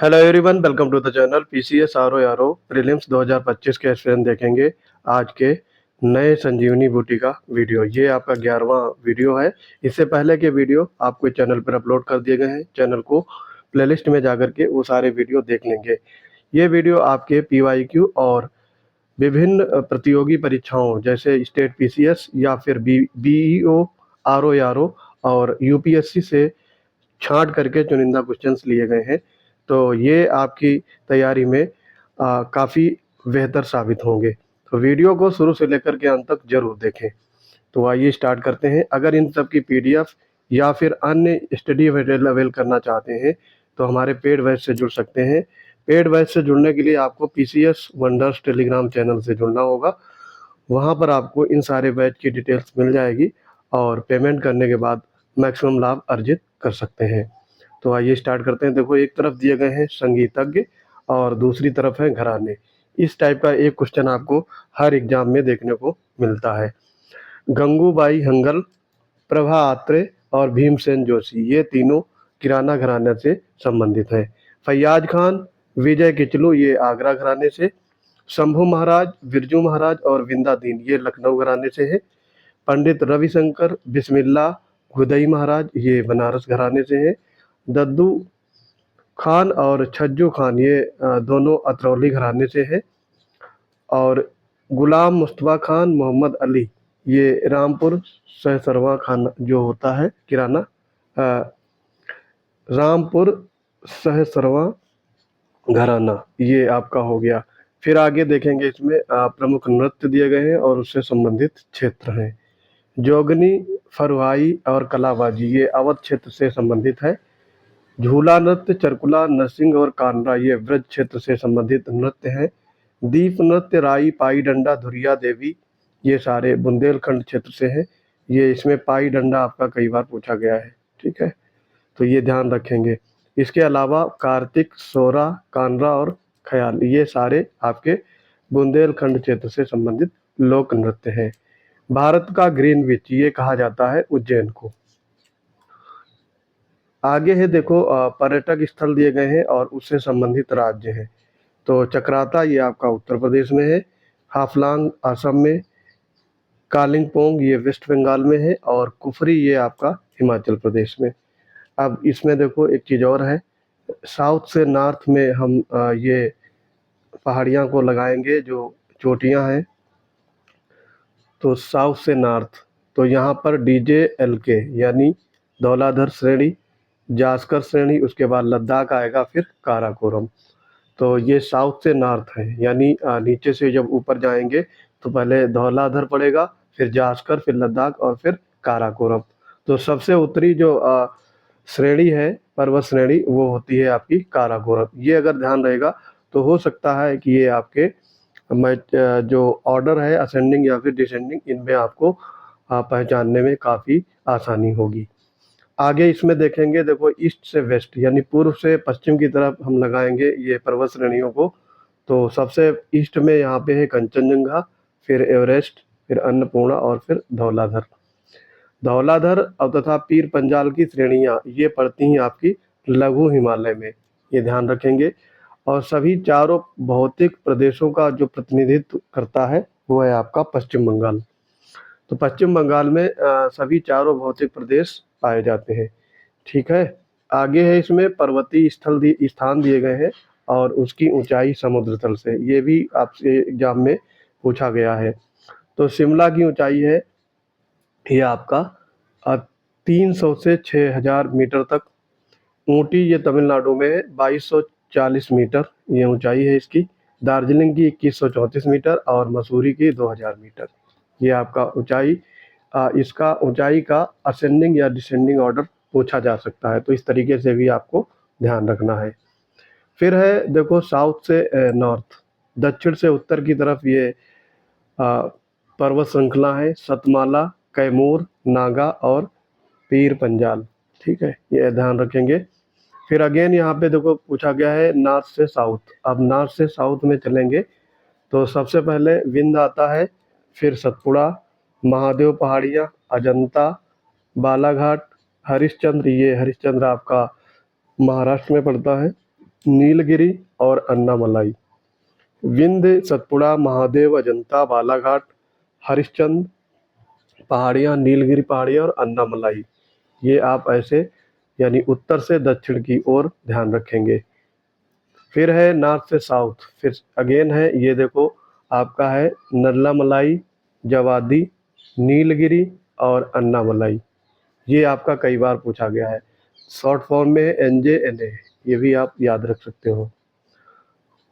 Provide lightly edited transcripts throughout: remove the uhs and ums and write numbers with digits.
Hello everyone, welcome to the channel PCS R O prelims 2025 के explain देखेंगे आज के नए संजीवनी बूटी का वीडियो। ये आपका 11वां वीडियो है। इससे पहले के वीडियो आपको चैनल पर अपलोड कर दिए गए हैं। चैनल को प्लेलिस्ट में जाकर के वो सारे वीडियो देख लेंगे। ये वीडियो आपके पीवाईक्यू और विभिन्न प्रतियोगी परीक्षाओं जैसे स्टेट पीसीएस या फिर बीईओ, आरओ और यूपीएससी से छांट करके चुनिंदा क्वेश्चंस लिए गए हैं। तो ये आपकी तैयारी में काफ़ी बेहतर साबित होंगे। तो वीडियो को शुरू से लेकर के अंत तक जरूर देखें। तो आइए स्टार्ट करते हैं। अगर इन सब की पीडीएफ या फिर अन्य स्टडी मटेरियल अवेल करना चाहते हैं तो हमारे पेड बैच से जुड़ सकते हैं। पेड बैच से जुड़ने के लिए आपको पीसीएस वंडर्स टेलीग्राम चैनल से जुड़ना होगा। वहाँ पर आपको इन सारे बैच की डिटेल्स मिल जाएगी और पेमेंट करने के बाद मैक्सिमम लाभ अर्जित कर सकते हैं। तो आइए स्टार्ट करते हैं। देखो, एक तरफ दिए गए हैं संगीतज्ञ और दूसरी तरफ है घराने। इस टाइप का एक क्वेश्चन आपको हर एग्जाम में देखने को मिलता है। गंगूबाई हंगल, प्रभा आत्रे और भीमसेन जोशी, ये तीनों किराना घराने से संबंधित हैं। फैयाज खान, विजय किचलू, ये आगरा घराने से। शंभू महाराज, बिरजू महाराज और विंदा दीन, ये लखनऊ घराने से है। पंडित रविशंकर बिस्मिल्ला हुदई महाराज, ये बनारस घराने से है। दद्दू खान और छज्जू खान, ये दोनों अतरौली घराने से है। और गुलाम मुस्तफ़ा खान, मोहम्मद अली, ये रामपुर सहसरवा खान जो होता है किराना, अ, रामपुर सहसरवा घराना, ये आपका हो गया। फिर आगे देखेंगे, इसमें प्रमुख नृत्य दिए गए हैं और उससे संबंधित क्षेत्र हैं। जोगनी, फरुहाई और कलाबाजी, ये अवध क्षेत्र से संबंधित है। झूला नृत्य, चरकुला, नरसिंह और कानरा, ये ब्रज क्षेत्र से संबंधित नृत्य हैं। दीप नृत्य, राई, पाई डंडा, धुरिया देवी, ये सारे बुंदेलखंड क्षेत्र से हैं। ये इसमें पाई डंडा आपका कई बार पूछा गया है, ठीक है, तो ये ध्यान रखेंगे। इसके अलावा कार्तिक, सोरा, कानरा और ख्याल, ये सारे आपके बुंदेलखंड क्षेत्र से संबंधित लोक नृत्य हैं। भारत का ग्रीनविच, ये कहा जाता है उज्जैन को। आगे है, देखो, पर्यटक स्थल दिए गए हैं और उससे संबंधित राज्य हैं। तो चक्राता, ये आपका उत्तर प्रदेश में है। हाफलांग असम में। कालिंपोंग, ये वेस्ट बंगाल में है। और कुफरी, ये आपका हिमाचल प्रदेश में। अब इसमें देखो एक चीज़ और है। साउथ से नॉर्थ में हम ये पहाड़ियाँ को लगाएंगे जो चोटियाँ हैं। तो साउथ से नॉर्थ, तो यहाँ पर डीजे एल के यानी धौलाधर श्रेणी, जास्कर श्रेणी, उसके बाद लद्दाख आएगा, फिर काराकोरम। तो ये साउथ से नॉर्थ है, यानी नीचे से जब ऊपर जाएंगे तो पहले धौलाधर पड़ेगा, फिर जास्कर, फिर लद्दाख और फिर काराकोरम। तो सबसे उत्तरी जो श्रेणी है, पर्वत श्रेणी, वो होती है आपकी काराकोरम। ये अगर ध्यान रहेगा तो हो सकता है कि ये आपके जो ऑर्डर है असेंडिंग या फिर डिसेंडिंग, इनमें आपको पहचानने में काफ़ी आसानी होगी। आगे इसमें देखेंगे, देखो, ईस्ट से वेस्ट यानी पूर्व से पश्चिम की तरफ हम लगाएंगे ये पर्वत श्रेणियों को। तो सबसे ईस्ट में यहाँ पे है कंचनजंगा, फिर एवरेस्ट, फिर अन्नपूर्णा और फिर धौलाधर। धौलाधर और तथा पीर पंजाल की श्रेणियाँ ये पड़ती हैं आपकी लघु हिमालय में, ये ध्यान रखेंगे। और सभी चारों भौतिक प्रदेशों का जो प्रतिनिधित्व करता है वो है आपका पश्चिम बंगाल। तो पश्चिम बंगाल में सभी चारों भौतिक प्रदेश पाए जाते हैं, ठीक है। आगे है, इसमें पर्वतीय स्थान दिए गए हैं और उसकी ऊंचाई समुद्र तल से, ये भी आपसे एग्जाम में पूछा गया है। तो शिमला की ऊंचाई है ये आपका 300 से 6000 मीटर तक। ऊटी, ये तमिलनाडु में है, 2240 मीटर ये ऊंचाई है इसकी। दार्जिलिंग की 2134 मीटर और मसूरी की 2000 मीटर, ये आपका ऊंचाई। इसका ऊंचाई का असेंडिंग या डिसेंडिंग ऑर्डर पूछा जा सकता है, तो इस तरीके से भी आपको ध्यान रखना है। फिर है, देखो, साउथ से नॉर्थ, दक्षिण से उत्तर की तरफ ये पर्वत श्रृंखला है, सतमाला, कैमूर, नागा और पीर पंजाल, ठीक है, ये ध्यान रखेंगे। फिर अगेन यहाँ पे देखो पूछा गया है नॉर्थ से साउथ। अब नॉर्थ से साउथ में चलेंगे तो सबसे पहले विंध्य आता है, फिर सतपुड़ा, महादेव पहाड़ियाँ, अजंता, बालाघाट, हरिश्चंद्र, ये हरिश्चंद्र आपका महाराष्ट्र में पड़ता है। नीलगिरी और अन्नामलाई। विंध्य, सतपुड़ा, महादेव, अजंता, बालाघाट, हरिश्चंद्र पहाड़ियाँ, नीलगिरी पहाड़ियाँ और अन्नामलाई। ये आप ऐसे यानी उत्तर से दक्षिण की ओर ध्यान रखेंगे। फिर है नॉर्थ से साउथ, फिर अगेन है ये देखो आपका है नल्लामलाई, जवादी, नीलगिरी और अन्नामलाई। ये आपका कई बार पूछा गया है। शॉर्ट फॉर्म में है NJNA, ये भी आप याद रख सकते हो।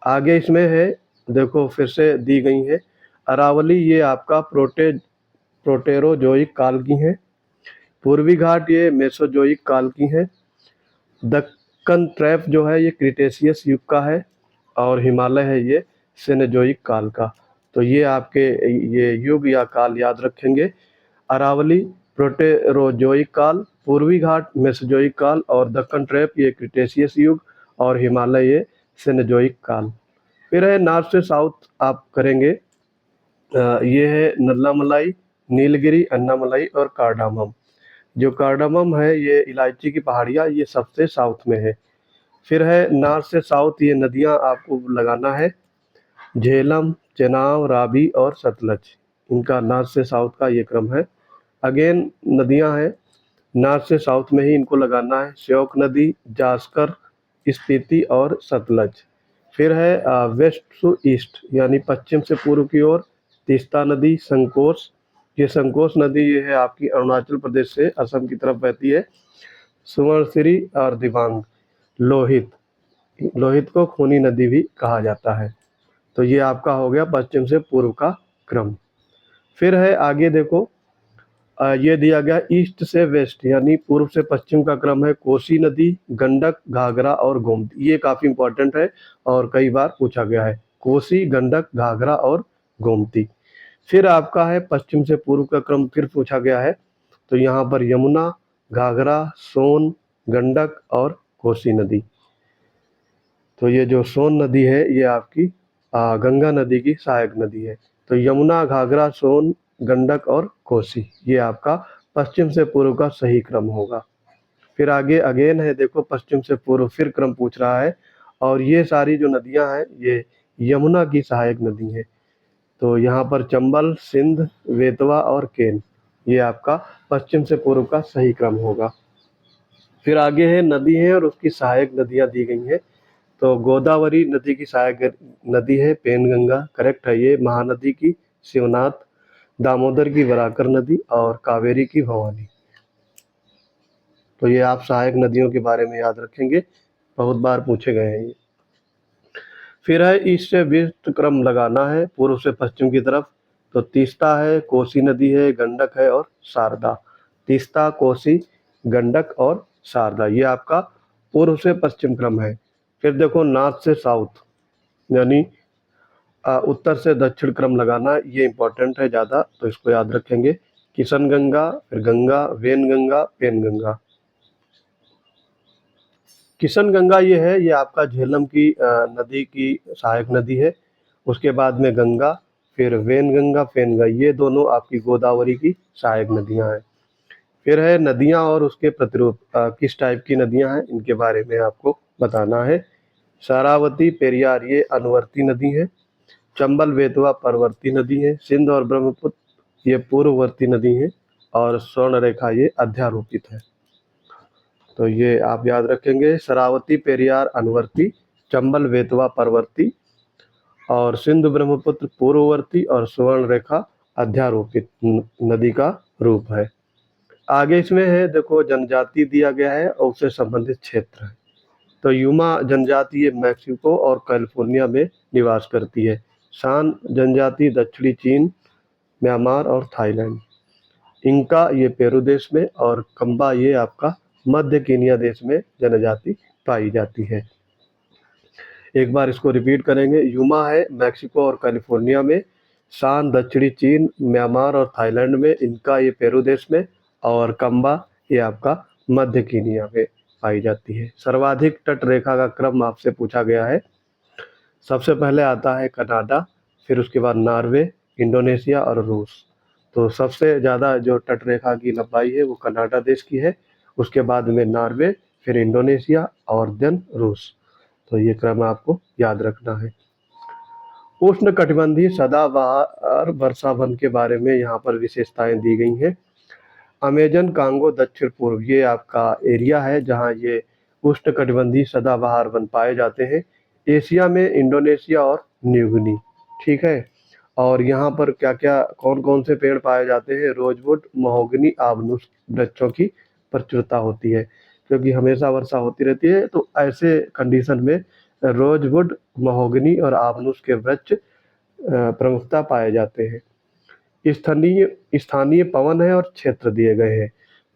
आगे इसमें है देखो फिर से दी गई है अरावली, ये आपका प्रोटेरोजोइक काल की है। पूर्वी घाट ये मेसोजोइक काल की है। दक्कन ट्रैप जो है ये क्रिटेशियस युग का है और हिमालय है ये सेनेजोइक काल का। तो ये आपके ये युग या काल याद रखेंगे। अरावली प्रोटेरोजोइक काल, पूर्वी घाट मेसोजोइक काल और दक्कन ट्रैप ये क्रिटेशियस युग और हिमालय ये सेनेजोइक काल। फिर है नॉर्थ से साउथ आप करेंगे। ये है नल्लामलाई, नीलगिरी, अन्नामलाई और कार्डामम। जो कार्डामम है ये इलायची की पहाड़ियाँ, ये सबसे साउथ में है। फिर है नॉर्थ से साउथ, ये नदियाँ आपको लगाना है झेलम, चेनाब, रावी और सतलज। इनका नॉर्थ से साउथ का ये क्रम है। अगेन नदियाँ हैं नॉर्थ से साउथ में ही इनको लगाना है श्योक नदी, जास्कर, स्पीति और सतलज। फिर है वेस्ट टू ईस्ट यानी पश्चिम से पूर्व की ओर तीस्ता नदी, संकोश। ये संकोश नदी ये है आपकी अरुणाचल प्रदेश से असम की तरफ बहती है। सुवर्णसिरी और दिबांग, लोहित, लोहित को खूनी नदी भी कहा जाता है। तो ये आपका हो गया पश्चिम से पूर्व का क्रम। फिर है आगे देखो ये दिया गया ईस्ट से वेस्ट यानी पूर्व से पश्चिम का क्रम है कोसी नदी, गंडक, घाघरा और गोमती। ये काफ़ी इंपॉर्टेंट है और कई बार पूछा गया है। कोसी, गंडक, घाघरा और गोमती। फिर आपका है पश्चिम से पूर्व का क्रम फिर पूछा गया है। तो यहाँ पर यमुना, घाघरा, सोन, गंडक और कोसी नदी। तो ये जो सोन नदी है ये आपकी गंगा नदी की सहायक नदी है। तो यमुना, घाघरा, सोन, गंडक और कोसी ये आपका पश्चिम से पूर्व का सही क्रम होगा। फिर आगे अगेन है देखो पश्चिम से पूर्व फिर क्रम पूछ रहा है और ये सारी जो नदियां हैं ये यमुना की सहायक नदी हैं। तो यहाँ पर चंबल, सिंध, बेतवा और केन ये आपका पश्चिम से पूर्व का सही क्रम होगा। फिर आगे है नदी है और उसकी सहायक नदियां दी गई हैं। तो गोदावरी नदी की सहायक नदी है पेनगंगा, करेक्ट है ये। महानदी की शिवनाथ, दामोदर की बराकर नदी और कावेरी की भवानी। तो ये आप सहायक नदियों के बारे में याद रखेंगे, बहुत बार पूछे गए हैं ये। फिर है ईस्ट से वेस्ट क्रम लगाना है पूर्व से पश्चिम की तरफ। तो तीस्ता है, कोसी नदी है, गंडक है और शारदा। तीस्ता, कोसी, गंडक और शारदा ये आपका पूर्व से पश्चिम क्रम है। फिर देखो नॉर्थ से साउथ यानी उत्तर से दक्षिण क्रम लगाना, ये इंपॉर्टेंट है ज़्यादा तो इसको याद रखेंगे। किशन गंगा, फिर गंगा, वेन गंगा, पेन गंगा। किशन गंगा ये है ये आपका झेलम की नदी की सहायक नदी है। उसके बाद में गंगा, फिर वेन गंगा, पेन गंगा, ये दोनों आपकी गोदावरी की सहायक नदियां हैं। फिर है नदियां और उसके प्रतिरूप, किस टाइप की नदियां हैं इनके बारे में आपको बताना है। शरावती, पेरियार ये अनुवर्ती नदी है। चंबल, बेतवा परवर्ती नदी है। सिंध और ब्रह्मपुत्र ये पूर्ववर्ती नदी हैं और स्वर्ण रेखा ये अध्यारोपित है। तो ये आप याद रखेंगे शरावती, पेरियार अनुवर्ती, चंबल, बेतवा परवर्ती और सिंध ब्रह्मपुत्र पूर्ववर्ती और स्वर्ण रेखा अध्यारोपित नदी का रूप है। आगे इसमें है देखो जनजाति दिया गया है और उससे संबंधित क्षेत्र है। तो यूमा जनजाति ये मैक्सिको और कैलिफोर्निया में निवास करती है। शान जनजाति दक्षिणी चीन, म्यांमार और थाईलैंड। इंका ये पेरू देश में और कंबा ये आपका मध्य कीनिया देश में जनजाति पाई जाती है। एक बार इसको रिपीट करेंगे। यूमा है मैक्सिको और कैलिफोर्निया में, शान दक्षिणी चीन, म्यांमार और थाईलैंड में, इनका ये पेरू देश में और कंबा ये आपका मध्य कीनिया में पाई जाती है। सर्वाधिक तट रेखा का क्रम आपसे पूछा गया है। सबसे पहले आता है कनाडा, फिर उसके बाद नॉर्वे, इंडोनेशिया और रूस। तो सबसे ज़्यादा जो तट रेखा की लंबाई है वो कनाडा देश की है, उसके बाद में नॉर्वे, फिर इंडोनेशिया और देन रूस। तो ये क्रम आपको याद रखना है। उष्णकटिबंधीय सदाबहार वर्षा वन के बारे में यहाँ पर विशेषताएं दी गई हैं। अमेजन कांगो दक्षिण पूर्व, ये आपका एरिया है जहाँ ये उष्णकटिबंधीय सदाबहार वन पाए जाते हैं। एशिया में इंडोनेशिया और न्यू गिनी, ठीक है। और यहाँ पर क्या क्या कौन कौन से पेड़ पाए जाते हैं? रोजवुड, महोगनी, आबनूस वृक्षों की प्रचुरता होती है, क्योंकि हमेशा वर्षा होती रहती है। तो ऐसे कंडीशन में रोजवुड, महोगनी और आबनूस के वृक्ष प्रमुखता पाए जाते हैं। स्थानीय स्थानीय पवन है और क्षेत्र दिए गए हैं।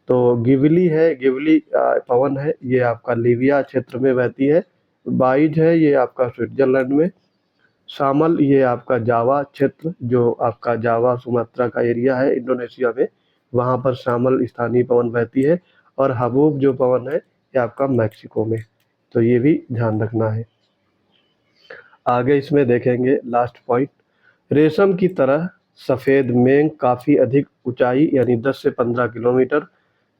तो गिबली है, गिबली पवन है, ये आपका लीबिया क्षेत्र में बहती है। बाइज है, ये आपका स्विट्जरलैंड में। शामल, ये आपका जावा क्षेत्र, जो आपका जावा सुमात्रा का एरिया है इंडोनेशिया में, वहाँ पर शामल स्थानीय पवन बहती है। और हबूब जो पवन है ये आपका मैक्सिको में। तो ये भी ध्यान रखना है। आगे इसमें देखेंगे लास्ट पॉइंट, रेशम की तरह सफ़ेद मेंग काफ़ी अधिक ऊंचाई यानी 10 से 15 किलोमीटर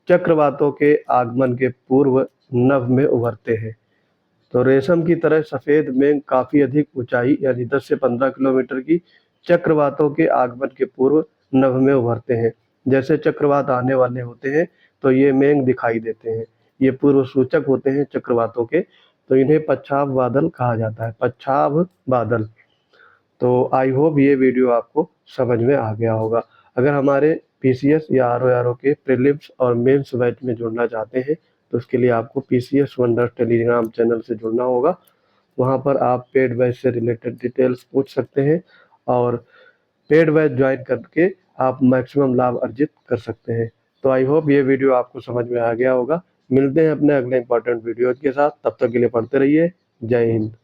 चक्रवातों के आगमन के पूर्व नभ में उभरते हैं। तो रेशम की तरह सफ़ेद मेंग काफ़ी अधिक ऊंचाई यानी 10 से 15 किलोमीटर की चक्रवातों के आगमन के पूर्व नभ में उभरते हैं। जैसे चक्रवात आने वाले होते हैं तो ये मेंग दिखाई देते हैं, ये पूर्व सूचक होते हैं चक्रवातों के। तो इन्हें पच्छाव बादल कहा जाता है, पच्छाव बादल। तो आई होप ये वीडियो आपको समझ में आ गया होगा। अगर हमारे पीसीएस या आरओ के प्रीलिम्स और मेंस बैच में जुड़ना चाहते हैं तो उसके लिए आपको पीसीएस वंडर टेलीग्राम चैनल से जुड़ना होगा। वहाँ पर आप पेड बैच से रिलेटेड डिटेल्स पूछ सकते हैं और पेड बैच ज्वाइन करके आप मैक्सिमम लाभ अर्जित कर सकते हैं। तो आई होप ये वीडियो आपको समझ में आ गया होगा। मिलते हैं अपने अगले इंपॉर्टेंट वीडियोज के साथ, तब तक के लिए पढ़ते रहिए। जय हिंद।